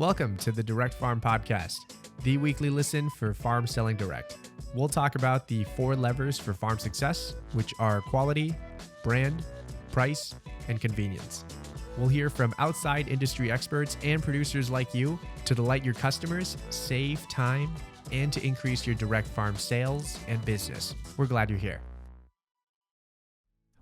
Welcome to the Direct Farm Podcast, the weekly listen for farm selling direct. We'll talk about the 4 levers for farm success, which are quality, brand, price, and convenience. We'll hear from outside industry experts and producers like you to delight your customers, save time, and to increase your direct farm sales and business. We're glad you're here.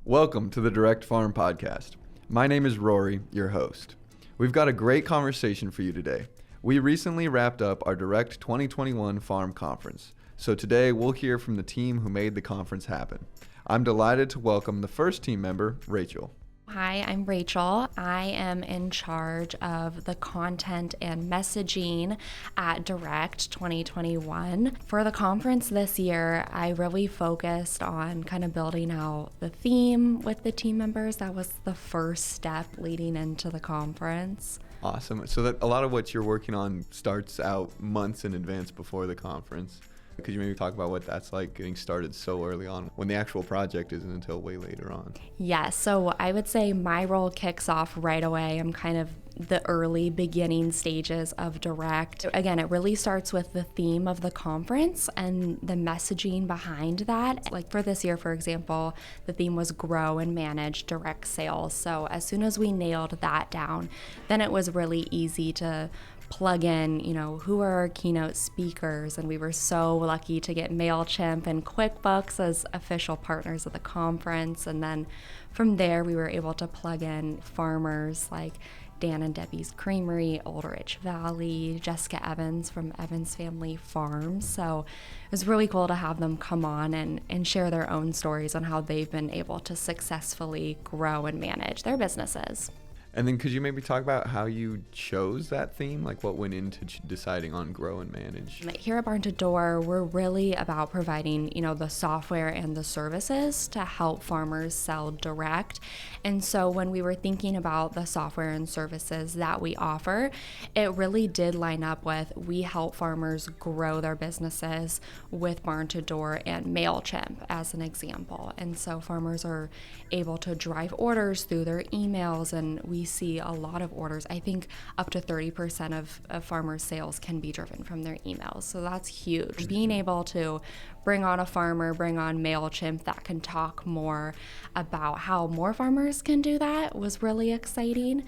Welcome to the Direct Farm Podcast. My name is Rory, your host. We've got a great conversation for you today. We recently wrapped up our Direct 2021 Farm Conference, so today we'll hear from the team who made the conference happen. I'm delighted to welcome the first team member, Rachel. Hi, I'm Rachel. I am in charge of the content and messaging at Direct 2021. For the conference this year, I really focused on kind of building out the theme with the team members. That was the first step leading into the conference. Awesome. So that a lot of what you're working on starts out months in advance before the conference. Could you maybe talk about what that's like getting started so early on when the actual project isn't until way later on? Yes, so I would say my role kicks off right away. I'm kind of the early beginning stages of Direct. Again, it really starts with the theme of the conference and the messaging behind that. Like for this year, for example, the theme was grow and manage direct sales. So as soon as we nailed that down, then it was really easy to plug in, who are our keynote speakers, and we were so lucky to get MailChimp and QuickBooks as official partners of the conference. And then from there, we were able to plug in farmers like Dan and Debbie's Creamery, Old Rich Valley, Jessica Evans from Evans Family Farms. So it was really cool to have them come on and share their own stories on how they've been able to successfully grow and manage their businesses. And then could you maybe talk about how you chose that theme? Like what went into deciding on grow and manage? Here at Barn to Door, we're really about providing, the software and the services to help farmers sell direct. And so when we were thinking about the software and services that we offer, it really did line up with we help farmers grow their businesses with Barn to Door and MailChimp as an example. And so farmers are able to drive orders through their emails, and we see a lot of orders. I think up to 30% of farmers' sales can be driven from their emails. So that's huge. Being able to bring on a farmer, bring on MailChimp that can talk more about how more farmers can do that was really exciting.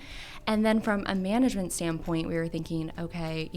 And then from a management standpoint, we were thinking, okay,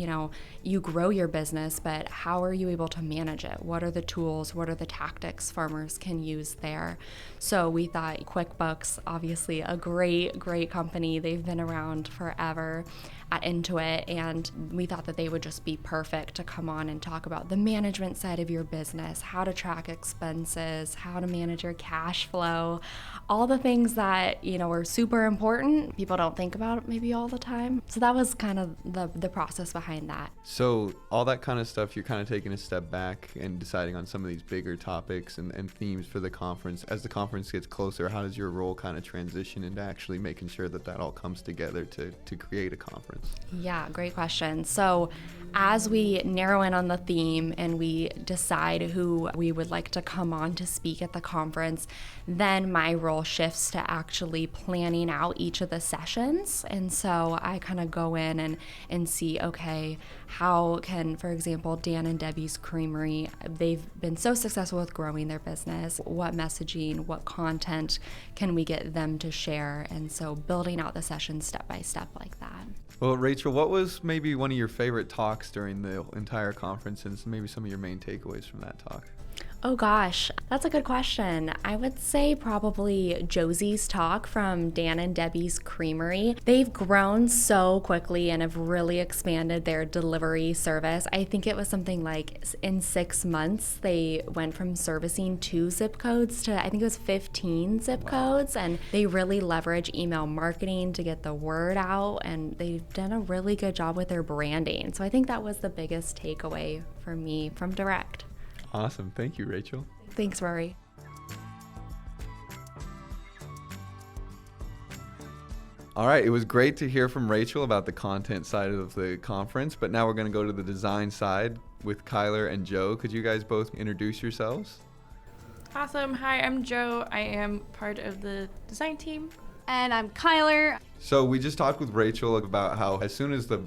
you grow your business, but how are you able to manage it? What are the tools? What are the tactics farmers can use there? So we thought QuickBooks, obviously a great company. They've been around forever at Intuit, and we thought that they would just be perfect to come on and talk about the management side of your business, how to track expenses, how to manage your cash flow, all the things that, are super important. People don't think about maybe all the time. So that was kind of the process behind that. So all that kind of stuff, you're kind of taking a step back and deciding on some of these bigger topics and themes for the conference. As the conference gets closer, how does your role kind of transition into actually making sure that all comes together to create a conference? Yeah, great question. So as we narrow in on the theme and we decide who we would like to come on to speak at the conference, then my role shifts to actually planning out each of the sessions. And so I kind of go in and see, okay, how can, for example, Dan and Debbie's Creamery, they've been so successful with growing their business. What messaging, what content can we get them to share? And so building out the sessions step by step like that. Well, Rachel, what was maybe one of your favorite talks during the entire conference and maybe some of your main takeaways from that talk? Oh gosh, that's a good question. I would say probably Josie's talk from Dan and Debbie's Creamery. They've grown so quickly and have really expanded their delivery service. I think it was something like in 6 months, they went from servicing 2 zip codes to I think it was 15 zip codes. And they really leverage email marketing to get the word out, and they've done a really good job with their branding. So I think that was the biggest takeaway for me from Direct. Awesome. Thank you, Rachel. Thanks, Rory. All right. It was great to hear from Rachel about the content side of the conference, but now we're going to go to the design side with Kyler and Joe. Could you guys both introduce yourselves? Awesome. Hi, I'm Joe. I am part of the design team. And I'm Kyler. So we just talked with Rachel about how as soon as the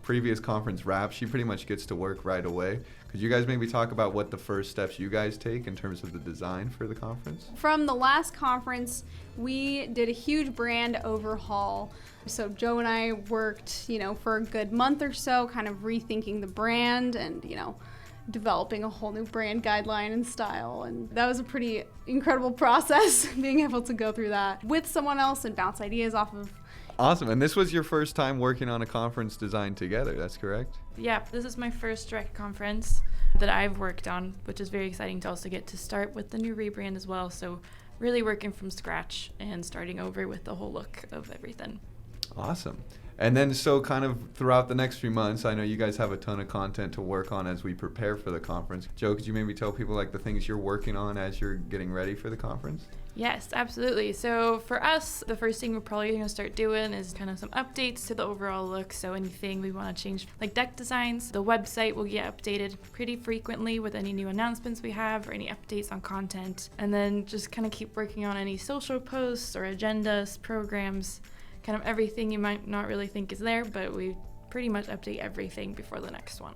previous conference wraps, she pretty much gets to work right away. Could you guys maybe talk about what the first steps you guys take in terms of the design for the conference? From the last conference, we did a huge brand overhaul. So Joe and I worked, for a good month or so, kind of rethinking the brand and, developing a whole new brand guideline and style. And that was a pretty incredible process, being able to go through that with someone else and bounce ideas off of. Awesome. And this was your first time working on a conference design together, that's correct? Yeah, this is my first direct conference that I've worked on, which is very exciting to also get to start with the new rebrand as well. So really working from scratch and starting over with the whole look of everything. Awesome. And then so kind of throughout the next few months, I know you guys have a ton of content to work on as we prepare for the conference. Joe, could you maybe tell people like the things you're working on as you're getting ready for the conference? Yes, absolutely. So for us, the first thing we're probably going to start doing is kind of some updates to the overall look. So anything we want to change, like deck designs, the website will get updated pretty frequently with any new announcements we have or any updates on content. And then just kind of keep working on any social posts or agendas, programs, kind of everything you might not really think is there, but we pretty much update everything before the next one.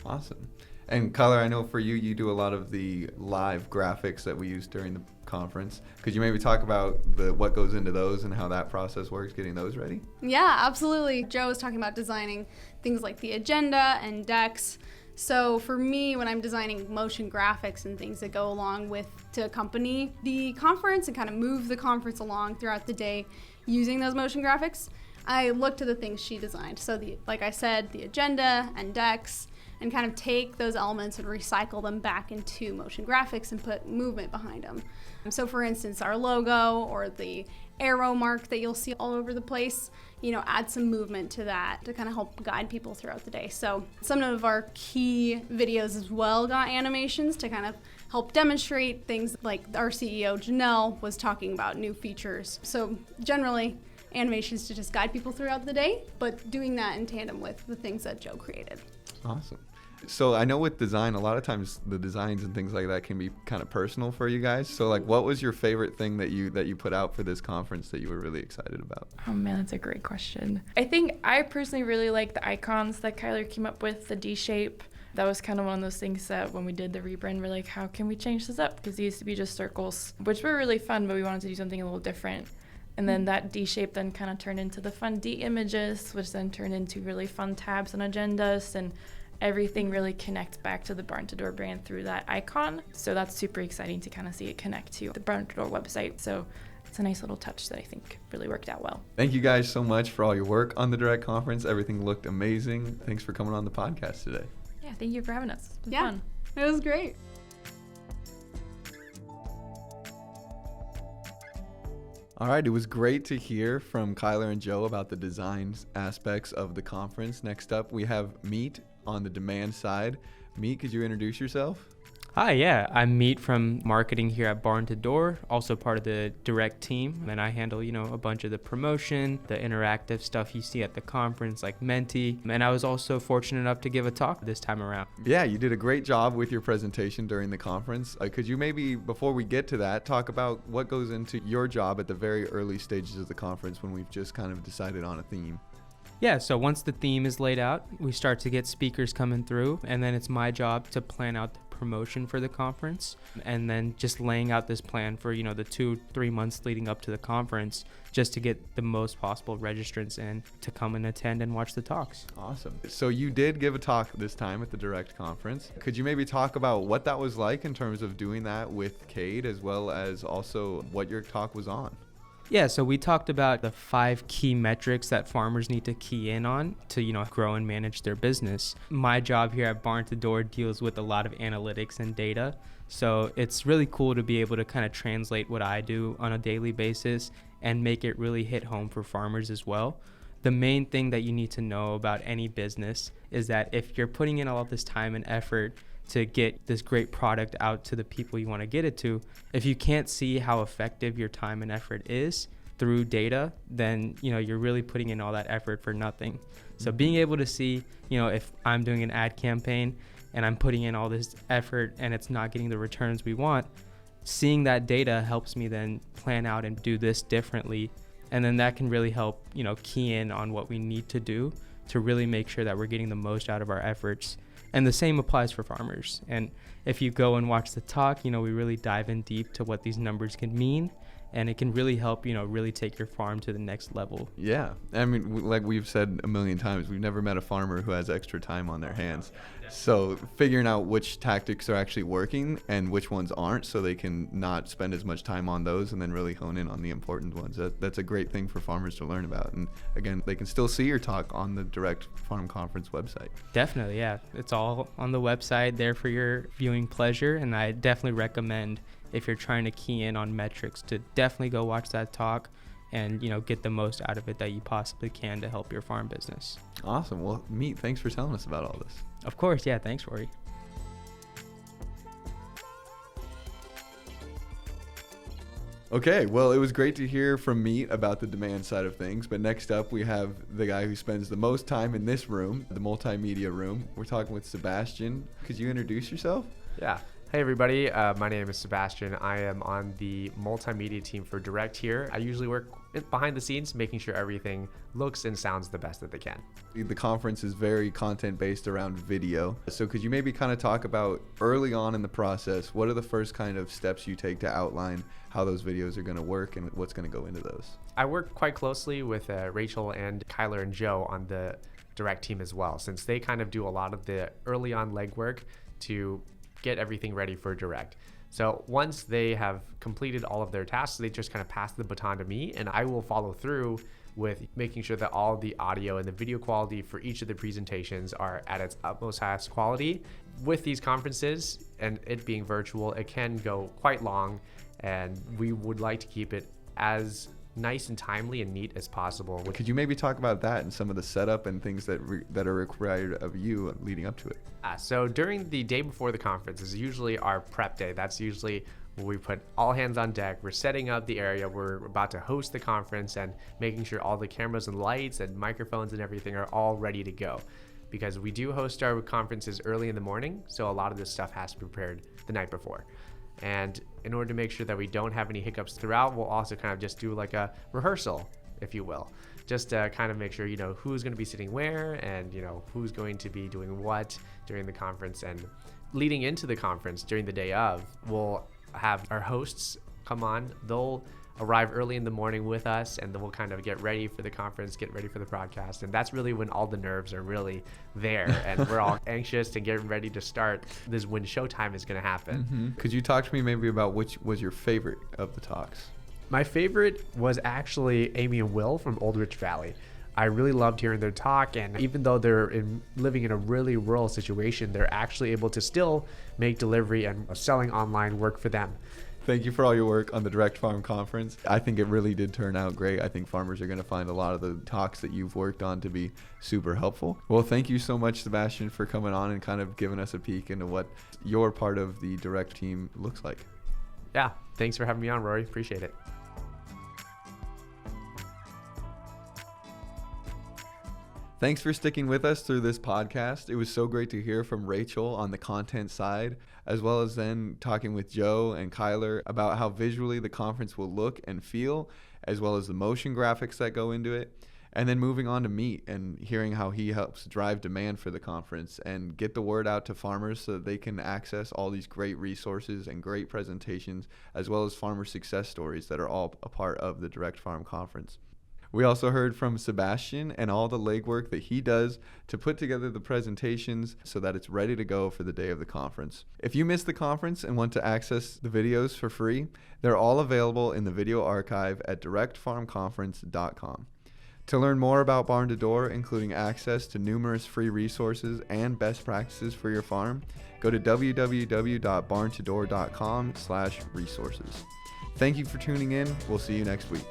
Awesome. And Kyler, I know for you, you do a lot of the live graphics that we use during the conference. Could you maybe talk about what goes into those and how that process works, getting those ready? Yeah, absolutely. Joe was talking about designing things like the agenda and decks. So for me, when I'm designing motion graphics and things that go along with to accompany the conference and kind of move the conference along throughout the day using those motion graphics, I look to the things she designed. So like I said, the agenda and decks, and kind of take those elements and recycle them back into motion graphics and put movement behind them. So for instance, our logo or the arrow mark that you'll see all over the place, add some movement to that to kind of help guide people throughout the day. So some of our key videos as well got animations to kind of help demonstrate things like our CEO, Janelle, was talking about new features. So generally, animations to just guide people throughout the day, but doing that in tandem with the things that Joe created. Awesome. So I know with design, a lot of times the designs and things like that can be kind of personal for you guys. So like, what was your favorite thing that you put out for this conference that you were really excited about? Oh man, that's a great question. I think I personally really like the icons that Kyler came up with, the D shape. That was kind of one of those things that when we did the rebrand, we're like, how can we change this up? Because they used to be just circles, which were really fun, but we wanted to do something a little different. And then that D shape then kind of turned into the fun D images, which then turned into really fun tabs and agendas, and everything really connects back to the Barn to Door brand through that icon. So that's super exciting to kind of see it connect to the Barn to Door website. So it's a nice little touch that I think really worked out well. Thank you guys so much for all your work on the Direct Conference. Everything looked amazing. Thanks for coming on the podcast today. Yeah, thank you for having us. It was fun. It was great. All right, it was great to hear from Kyler and Joe about the design aspects of the conference. Next up, we have Meet on the demand side. Meet, could you introduce yourself? Hi, yeah, I'm Meet from marketing here at Barn to Door, also part of the direct team, and I handle, a bunch of the promotion, the interactive stuff you see at the conference like Menti, and I was also fortunate enough to give a talk this time around. Yeah, you did a great job with your presentation during the conference. Could you maybe, before we get to that, talk about what goes into your job at the very early stages of the conference when we've just kind of decided on a theme? Yeah, so once the theme is laid out, we start to get speakers coming through, and then it's my job to plan out the promotion for the conference, and then just laying out this plan for, the 2-3 months leading up to the conference, just to get the most possible registrants in to come and attend and watch the talks. Awesome. So you did give a talk this time at the Direct Conference. Could you maybe talk about what that was like in terms of doing that with Cade, as well as also what your talk was on? Yeah, so we talked about the 5 key metrics that farmers need to key in on to, grow and manage their business. My job here at Barn to Door deals with a lot of analytics and data. So it's really cool to be able to kind of translate what I do on a daily basis and make it really hit home for farmers as well. The main thing that you need to know about any business is that if you're putting in all of this time and effort to get this great product out to the people you want to get it to, if you can't see how effective your time and effort is through data, then you're really putting in all that effort for nothing. So being able to see, if I'm doing an ad campaign and I'm putting in all this effort and it's not getting the returns we want, seeing that data helps me then plan out and do this differently, and then that can really help key in on what we need to do to really make sure that we're getting the most out of our efforts. And the same applies for farmers. And if you go and watch the talk, we really dive in deep to what these numbers can mean. And it can really help, really take your farm to the next level. Yeah. I mean, like we've said a million times, we've never met a farmer who has extra time on their hands. So figuring out which tactics are actually working and which ones aren't, so they can not spend as much time on those and then really hone in on the important ones. That's a great thing for farmers to learn about. And again, they can still see your talk on the Direct Farm Conference website. Definitely, yeah. It's all on the website there for your viewing pleasure. And I definitely recommend, if you're trying to key in on metrics, to definitely go watch that talk and get the most out of it that you possibly can to help your farm business. Awesome. Well, Meet, thanks for telling us about all this. Of course, yeah. Thanks, Rory. Okay, well, it was great to hear from Meet about the demand side of things, but next up we have the guy who spends the most time in this room, the multimedia room. We're talking with Sebastian. Could you introduce yourself? Yeah. Hey everybody, my name is Sebastian. I am on the multimedia team for Direct here. I usually work behind the scenes, making sure everything looks and sounds the best that they can. The conference is very content based around video. So could you maybe kind of talk about early on in the process, what are the first kind of steps you take to outline how those videos are going to work and what's going to go into those? I work quite closely with Rachel and Kyler and Joe on the Direct team as well, since they kind of do a lot of the early on legwork to get everything ready for Direct. So once they have completed all of their tasks, they just kind of pass the baton to me, and I will follow through with making sure that all the audio and the video quality for each of the presentations are at its utmost highest quality. With these conferences and it being virtual, it can go quite long, and we would like to keep it as nice and timely and neat as possible. Could you maybe talk about that and some of the setup and things that are required of you leading up to it? So during the day before the conference is usually our prep day. That's usually where we put all hands on deck. We're setting up the area. We're about to host the conference and making sure all the cameras and lights and microphones and everything are all ready to go. Because we do host our conferences early in the morning, so a lot of this stuff has to be prepared the night before. And in order to make sure that we don't have any hiccups throughout, we'll also kind of just do like a rehearsal, if you will, just to kind of make sure, who's going to be sitting where and, who's going to be doing what during the conference. And leading into the conference during the day of, we'll have our hosts come on. They'll arrive early in the morning with us, and then we'll kind of get ready for the conference, get ready for the broadcast. And that's really when all the nerves are really there and we're all anxious to get ready to start. This is when showtime is going to happen. Mm-hmm. Could you talk to me maybe about which was your favorite of the talks? My favorite was actually Amy and Will from Old Rich Valley. I really loved hearing their talk, and even though they're living in a really rural situation, they're actually able to still make delivery and selling online work for them. Thank you for all your work on the Direct Farm Conference. I think it really did turn out great. I think farmers are going to find a lot of the talks that you've worked on to be super helpful. Well, thank you so much, Sebastian, for coming on and kind of giving us a peek into what your part of the Direct team looks like. Yeah, thanks for having me on, Rory. Appreciate it. Thanks for sticking with us through this podcast. It was so great to hear from Rachel on the content side, as well as then talking with Joe and Kyler about how visually the conference will look and feel, as well as the motion graphics that go into it. And then moving on to Meet and hearing how he helps drive demand for the conference and get the word out to farmers so that they can access all these great resources and great presentations, as well as farmer success stories that are all a part of the Direct Farm Conference. We also heard from Sebastian and all the legwork that he does to put together the presentations so that it's ready to go for the day of the conference. If you missed the conference and want to access the videos for free, they're all available in the video archive at directfarmconference.com. To learn more about Barn to Door, including access to numerous free resources and best practices for your farm, go to www.barntodoor.com/resources. Thank you for tuning in. We'll see you next week.